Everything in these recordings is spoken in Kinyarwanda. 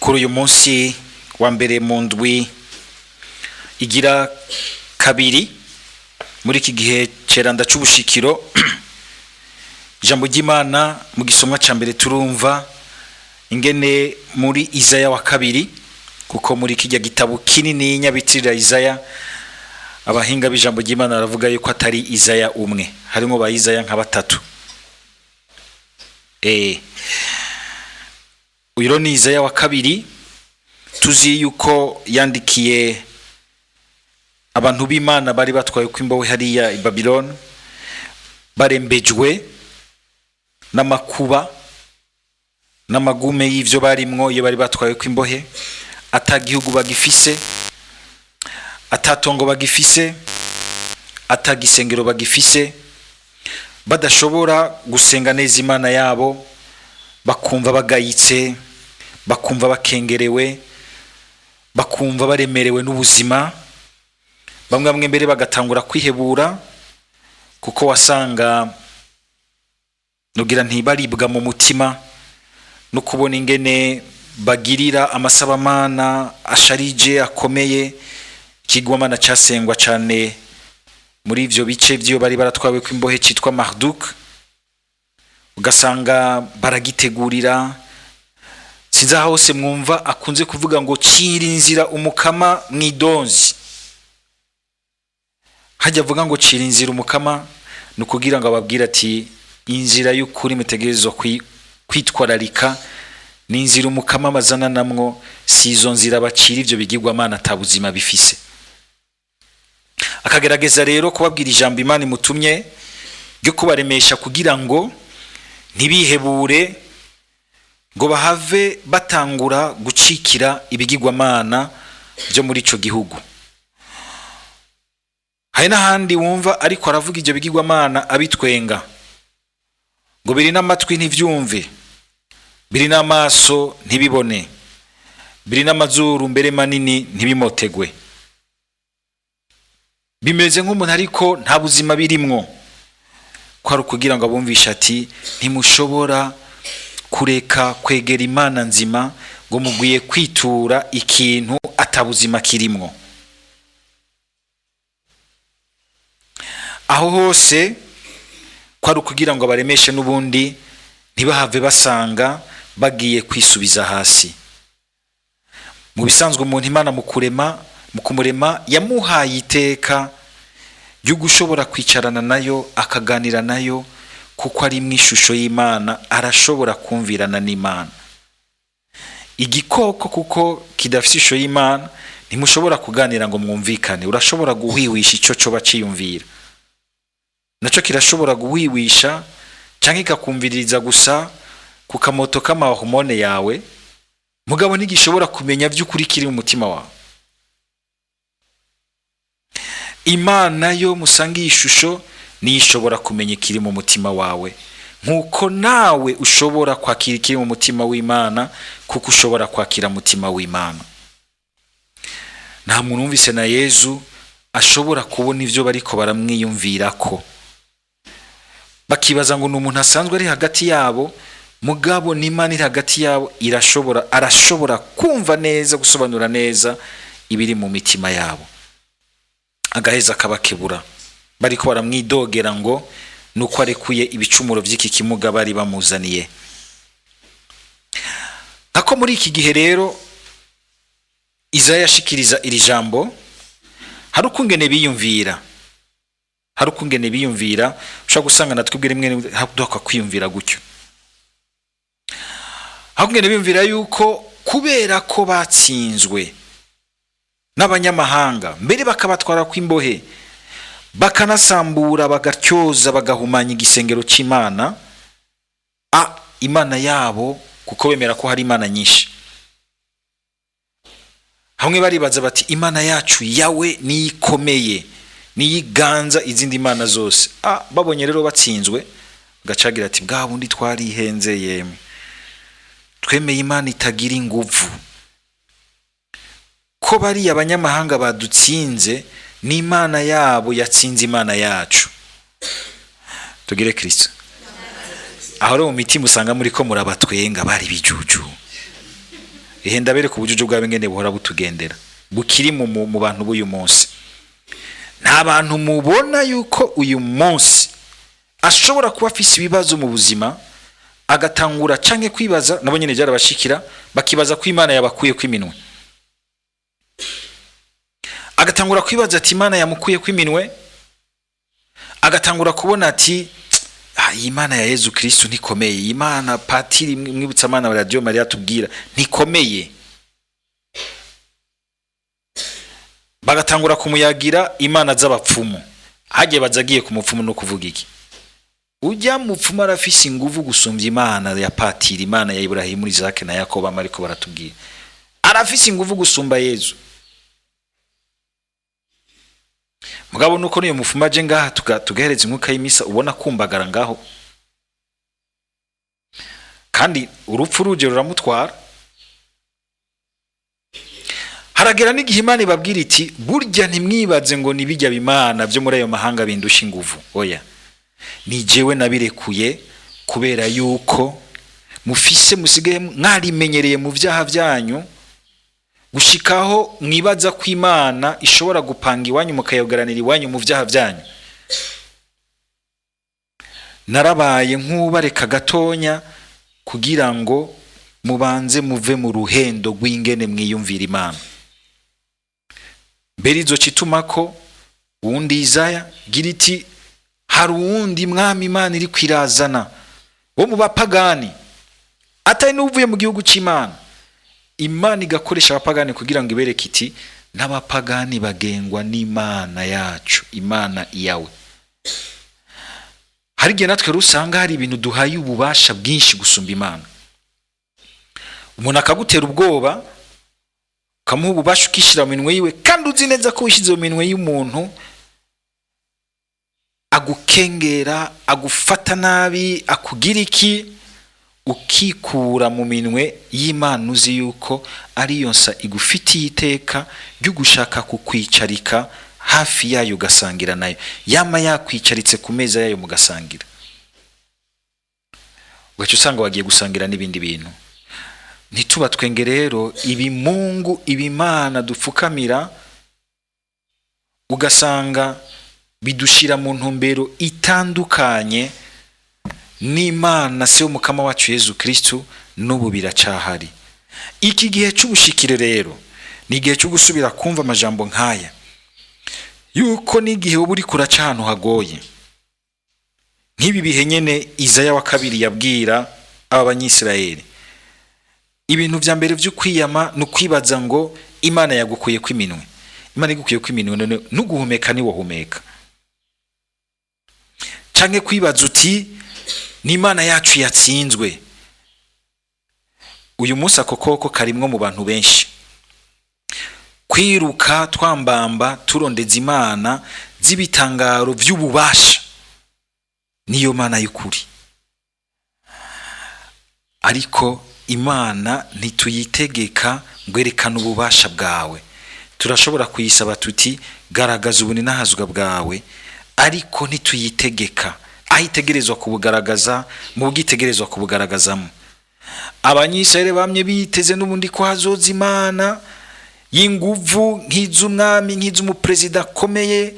kuri uyu munsi wa mbere mu ndwi igira kabiri muri iki gihe ceranda c'ubushikiro ijambo ry'Imana mu gisomwa ca mbere turumva ingene muri Isaya wa kabiri, kuko muri kijya gitabo kinini nyabitirira Isaya abahinga b'ijambo ry'Imana baravuga yuko atari Isaya umwe, harimo ba Isaya nka batatu. Uyu ni Isaya wa kabiri, tuzi yuko yandikiye abantu b'Imana bari batwaye kw'imbohe hariya i Babylon, barembejwe n'amakuba n'amagume y'ivyo barimwo iyo bari batwaye kw'imbohe, atagihugu bagifise, atatongo bagifise, atagisengero bagifise, badashobora gusenga neza Imana yabo, bakumva bagayitse, bakumva bakengerewe, bakumva baremerewe n'ubuzima. Bamwe mbere bagatangura kwihebura, kuko wasanga nugira ntibaribwa mu mutima no kubona ingene bagirira amasabamana asharije akomeye. Ikigwamana casengwa cane muri ivyo bice vyo bari baratwawe kw'imbohe citwa Marduk, ugasanga baragitegurira. Sinza hose mwumva akunze kuvuga ngo cira inzira umukama mwidonzi. Hajya avuga ngo cira inzira umukama, nukugira ngo ababwira ati inzira y'ukuri mutegerezwa kwitwararika ni inzira umukama amazana namwo, si izo nzira bacira ivyo bigirwamana atabuzima bifise. Akagerageza rero kubabwira ijambo Imana imutumye ryo kubaremesha kugira ngo ntibihebure, ngo bahave batangura gucikira ibigirwamana byo muri ico gihugu. Hari n'ahandi wumva ariko aravuga ivyo bigirwamana abitwenga, ngo biri n'amatwi ntivyumve, biri n'amaso ntibibone, biri n'amazuru mbere manini ntibimotegwe. Bimeze nk'umuntu ariko nta buzima birimwo, ko ari ukugira ngo abumvishe ati ntimushobora kureka kwegera Imana nzima, ngo mugwiye kwitura ikintu atabuzima kirimwo. Aho hose ko ari ukugira ngo baremeshe n'ubundi ntibahave basanga bagiye kwisubiza hasi. Mu bisanzwe umuntu Imana mu kumurema yamuhaye iteka ryo gushobora kwicarana nayo akaganira nayo, kuko ari mu ishusho y'Imana, arashobora kumvirana n'Imana. Igikoko kuko kidafite ishusho y'Imana ntimushobora kuganira ngo mwumvikane, urashobora guhwiwisha ico coba ciyumvira, naco kirashobora guhwiwisha canke kakumviririza gusa ku kamoto k'amahormone yawe, mugabo ntigishobora kumenya vy'ukuri kiri mu mutima wawe. Imana yo musangiye ishusho ni ishobora kumenya ikiri mu mutima wawe, nkuko nawe ushobora kwakira ikiri mu mutima w'Imana, kuko ushobora kwakira mutima w'Imana. Nta muntu wumvise na Yezu ashobora kubona ivyo bariko baramwiyumvirako, bakibaza ngo n'umuntu asanzwe ari hagati yabo, mugabo n'Imana iri hagati yabo, arashobora kumva neza, gusobanura neza ibiri mu mitima yabo, agaheza akabakebura. Bariko baramwidogera ngo nuko arekuye ibicumuro vy'iki kimuga bari bamuzaniye. Nako muri iki gihe rero Isaya yashikiriza iri jambo, hari ukungene biyumvira, ushobora gusanga natwe rimwe haduka kwiyumvira gutyo. Hakungene biyumvira yuko kubera ko batsinzwe n'abanyamahanga, mbere bakabatwara kw'imbohe, bakanasambura, bagatyoza, bagahumanya igisengero c'Imana, Imana yabo, kuko bemera ko hari Imana nyinshi. Hamwe baribaza bati Imana yacu yawe niyikomeye, niyiganza izindi Imana zose. Babonye rero batsinzwe, gacagira ati bwa bundi twarihenze yemwe, twemeye Imana itagira inguvu, ko bari abanyamahanga badutsinze, ni Imana yabo yatsinze Imana yacu. Tugire Kristo. aho mu mitima usanga muri ko murabatwenga bari bijuju. ihenda bere ku bujuje bwawe ngene buhora butugendera bukiri mu bantu b'uyu munsi. Nta bantu mubona yuko uyu munsi ashobora kuba afise ibibazo mu buzima agatangura canke kwibaza, nabo nyene byarabashikira bakibaza ko Imana yabakuye kwiminwe, agatangura kwibaza ati Imana yamukuye kwiminwe, agatangura kubona ati Imana ya Yezu Kristo ntikomeye, Imana patiri mwibutsa Imana wa Radio Maria tubwira ntikomeye, bagatangura kumuyagira Imana z'abapfumu. Hagiye bazagiye ku mupfumu no kuvuga iki? Ujya mupfumu arafise inguvu gusumbya Imana ya patiri, Imana ya Ibrahimu, Isaac na Yakobo amariko baratubwira, arafise inguvu gusumba Yezu. Mugabo nuko niyo mupfumu aje ngaha tugahereza inkuka y'imisa ubona kumbagara ngaho, kandi urupfu ruje ruramutwara. Haragera n'igihe Imana ibabwira iti burya ntimwibaze ngo nibijya bimana byo muri ayo mahanga bindusha inguvu, oya ni jewe nabirekuye kubera yuko mufise musigaye mwarimenyereye mu vyaha byanyu gushikaho mwibaza ko Imana ishobora gupanga iwanyu mukayogaranira iwanyu mu vyaha byanyu. Narabaye nk'ubareka gatonya kugira ngo mubanze muve mu ruhendo rw'ingene mwiyumvira Imana. Mbere izo citumako uwundi Isaya giriti hari uwundi mwami Imana iri kwirazana wo mu bapagani atari n'uvuye mu gihugu c'Imana. Imana igakoresha abapagani kugira ngo ibereke iti n'abapagani bagengwa n'Imana yacu, Imana iyawe. Hari igihe natwe rusanga hari ibintu duhaye ububasha bwinshi gusumba Imana. Umuntu akagutera ubwoba kamuha ububasha ukishira mu minwe yiwe, kandi uzi neza ko wishize mu minwe y'umuntu agukengera, agufata nabi, akugira iki, ukikura mu minwe y'Imana uzi yuko ariyo nsa igufitiye iteka ryo gushaka kukwicarika hafi yayo ugasangira nayo, yama yakwicaritse ku meza yayo mugasangira. Ugaca usanga wagiye gusangira n'ibindi bintu. Ntituba twenge rero ibimungu ibimana dupfukamira ugasanga bidushira mu ntumbero itandukanye n'Imana se umukama wacu Yezu Kristo, n'ubu biracahari. Iki gihe cy'ubushikire rero ni igihe cyo gusubira kumva amajambo nkaya yuko n'igihe ubu uri kuraca ahantu hagoye nk'ibi bihe nyene Isaya wa kabiri yabwira aba banyisirayeli. Ibintu vya mbere vyo kwiyama no kwibaza ngo Imana yagukuye kwiminwe. Imana igukuye kwiminwe none nuguhumeka ni wohumeka, canke kwibaza uti ni Imana yacu yatsinzwe. Uyu munsi akokoko karimwo mu bantu benshi kwiruka twambamba turondeza Imana z'ibitangaro vy'ububasha, niyo Mana y'ukuri. Ariko Imana ntituyitegeka ngo erekana ububasha bwawe. Turashobora kuyisaba tuti garagaza ubunahazwa bwawe, ariko ntituyitegeka. Ahitegerezwa kubugaragaza mu bwitegerezwa kubugaragazamo. Abanyisirayeli bamye biteze n'ubundi ko hazoza Imana y'inguvu nk'iz'umwami, nk'iz'umuperezida akomeye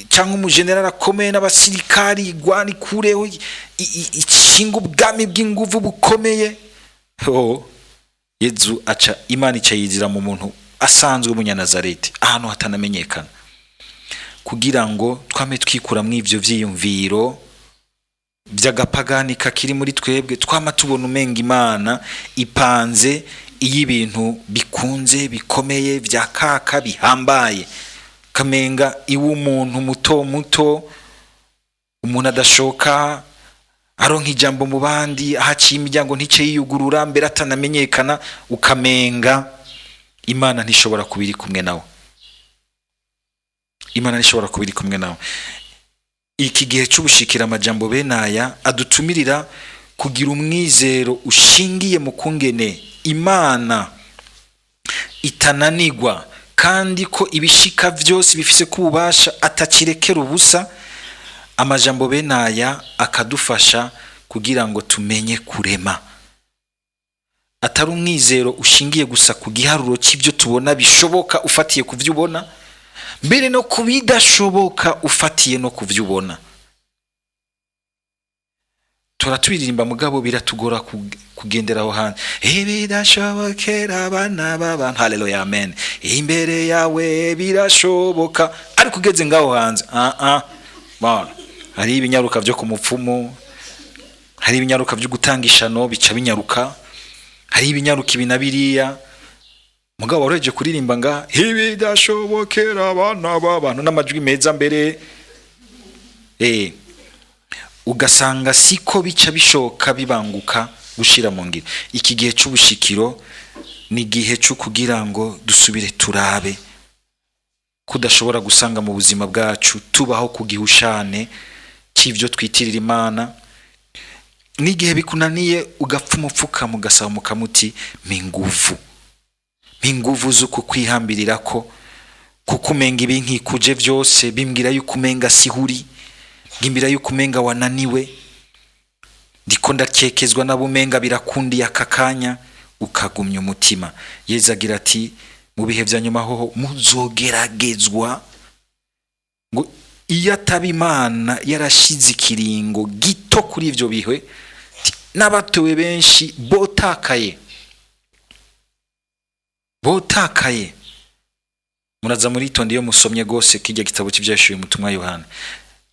cyangwa umujenerali akomeye n'abasirikari gwani kureho ikinga ubwami bw'inguvu bukomeye. Yezu aca Imana icayizira mu muntu asanzwe umunyanazareti ahantu hatanamenyekana, kugira ngo twame twikura mu ivyo vyiyumviro vy'agapagani kakiri muri twebwe. Twama tubona umenga Imana ipanze iy'ibintu bikunze bikomeye vya kaka bihambaye, kamenga iwe umuntu muto muto, umuntu adashoka aronka ijambo mu bandi, ahaciye imiryango ntice yiyugurura mbere atanamenyekana, ukamenga Imana ntishobora kubiri kumwe nawe. Imana ntishobora kubiri kumwe nawe. Iki gihe cy'ubushikira amajambo benaya adutumirira kugira umwizero ushingiye mu kungene Imana itananigwa, kandi ko ibishika vyose bifise kububasha atakirekera ubusa. Amajambo benaya akadufasha kugira ngo tumenye kurema. atari umwizero ushingiye gusa ku giharuro cy'ibyo tubona bishoboka ufatiye ku byo ubona, mbere no kubidashoboka ufatiye no ku byo ubona. Turaturirimba mugabo biratugora kugendera aho hantu. Bidashobokera abana b'abantu, haleluya, amen. Imbere yawe birashoboka, ariko ugeze ngaho hanze hari ibinyaruka byo ku mupfumu, hari ibinyaruka byo gutanga ishano bica binyaruka, hari ibinyaruka ibi na biriya. Mugabo wareje kuririmba nga bidashobokera abana b'abantu n'amajwi meza mbere, ugasanga siko bica bishoka bibanguka gushira mu ngiro. Iki gihe cy'ubushikiro ni gihe cyo kugira ngo dusubire turabe kudashobora gusanga mu buzima bwacu tubaho ku gihushane cy'ivyo twitirira Imana. N'igihe bikunaniye ugapfa umupfuka mugasaba mukamuti minguvu zuko kwihambirira ko kuko umenga ibinkikuje byose bimbwira yuko umenga sihuri, ngimbira yuko umenga wananiwe, ndiko ndakekezwa nabumenga birakundiye akakanya, ukagumya umutima. Yesu agira ati mu bihe bya nyuma hoho muzogeragezwa, ngo iyo ataba Imana yarashize ikiringo gito kuri ivyo bihe, n'abatowe benshi botakaye. Muraza muri tonde iyo musomye gose kijya gitabo cy'ivyashuye umutumwa Yohana,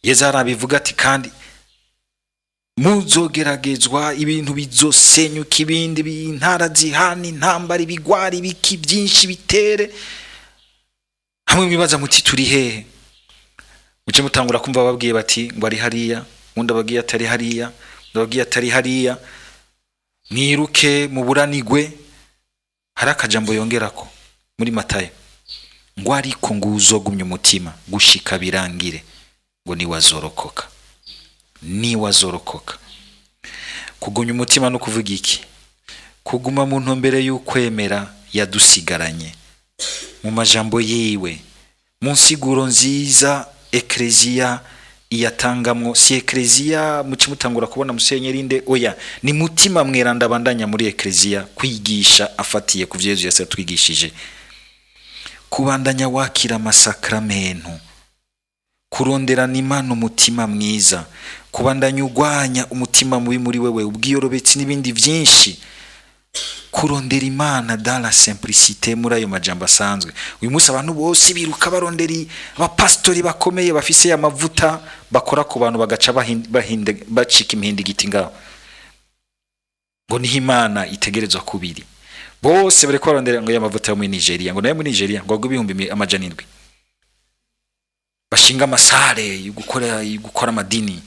Yesu arabivuga ati kandi muzogeragezwa, ibintu bizosenyuka, ibindi bintara zihani, intambara, ibigwari, biki byinshi bitere. Hamwe mwibaza muti turi hehe? Muce mutangura kumva babwiye bati ngo ari hariya, undi abagiye atari hariya, ndabagiye atari hariya. Mwiruke muburanigwe. Hari akajambo yongerako muri Matayo ngo ariko ngo uzogumya umutima gushika birangire, ngo niwazorokoka. Kugumya umutima no kuvuga iki? Kuguma mu ntombere y'ukwemera yadusigaranye mu majambo yiwe, mu nsiguro nziza ekleziya iyatangamwo. Si ekleziya muci mutangura kubona musenyeri nde, oya, ni mutima mweranda bandanya muri ekleziya kwigisha afatiye ku Yesu yatwigishije. Kubandanya wakira amasakramento, kuronderana Imana umutima mwiza, kubandanya ugwanya umutima mubi muri wewe, ubwiyorobetsi n'ibindi byinshi. Kurondera Imana dans la simplicité, muri ayo majambo asanzwe. Uyu munsi abantu bose biruka baronderi abapastori bakomeye bafise amavuta bakora ku bantu bagaca bacika imihindi giti ngaho, ngo ni Imana itegerezwa kubiri. Bose bariko barondera ngo y'amavuta yo muri Nigeria, ngo nayo muri Nigeria ngo ibihumbi 700 bashinga amasare gukora amadini.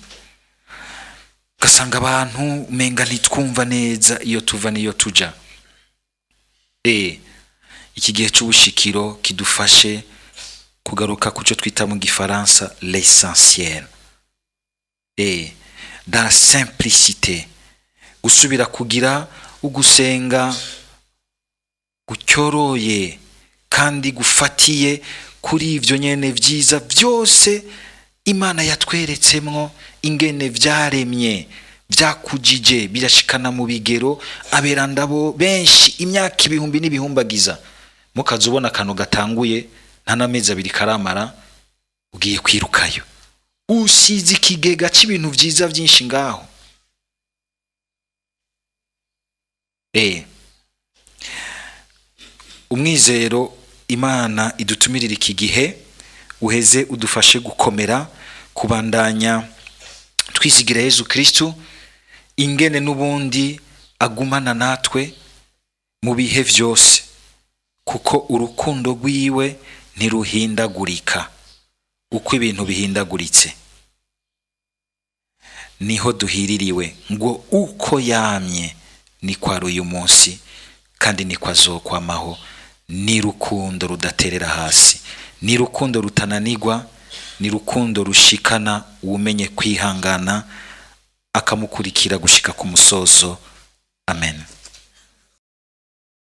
Gasanga abantu umenga ntitwumva neza iyo tuva niyo tuja. Iki gihe cy'ubushikiro kidufashe kugaruka kuco twita mu gifaransa l'essentiel, dans la simplicité, gusubira kugira ugusenga gucyoroye kandi gufatiye kuri ivyo nyene vyiza byose Imana yatweretsemwo, ingene vyaremye vyakujije birashikana mu bigero. Aberandabo benshi imyaka ibihumbi n'ibihumbagiza, mukazubona akantu gatanguye nta n'amezi 2 karamara ugiye kwirukayo, usize ikigega c'ibintu vyiza vyinshi ngaho. Umwizero Imana idutumirira iki gihe uheze udufashe gukomera, kubandanya twisigira Yesu Kristo, ingene n'ubundi agumana natwe mu bihe vyose, kuko urukundo rwiwe ntiruhindagurika uko ibintu bihindaguritse. Niho duhiririwe ngo uko yamye ni kwa uyu munsi kandi ni kwa zokwamaho. Ni rukundo rudaterera hasi, ni rukundo rutananigwa, ni rukundo rushikana umenye kwihangana akamukurikira gushika ku musozo. Amen.